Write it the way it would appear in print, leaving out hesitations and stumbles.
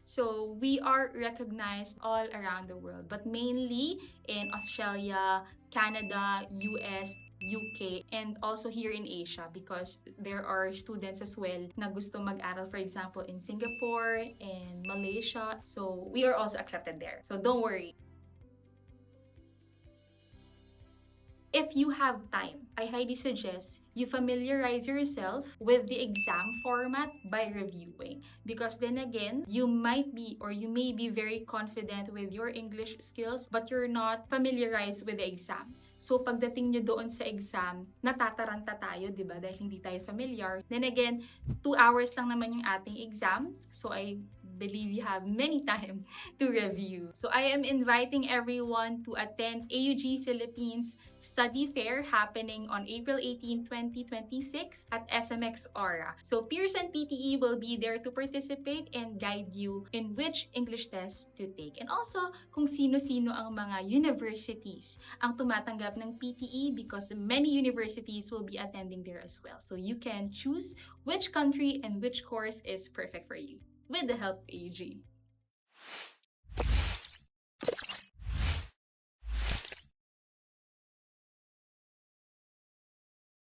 So we are recognized all around the world, but mainly in Australia, Canada, US, UK, and also here in Asia because there are students as well na gusto mag-aral, for example, in Singapore and Malaysia. So we are also accepted there. So don't worry. If you have time, I highly suggest you familiarize yourself with the exam format by reviewing. Because then again, you might be or you may be very confident with your English skills, but you're not familiarized with the exam. So pagdating nyo doon sa exam, natataranta tayo, di ba? Dahil hindi tayo familiar. Then again, 2 hours lang naman yung ating exam. So I believe you have many time to review. So I am inviting everyone to attend AUG Philippines Study Fair happening on April 18, 2026 at SMX Aura. So Pearson PTE will be there to participate and guide you in which English test to take. And also, kung sino-sino ang mga universities ang tumatanggap ng PTE because many universities will be attending there as well. So you can choose which country and which course is perfect for you with the help of AUG.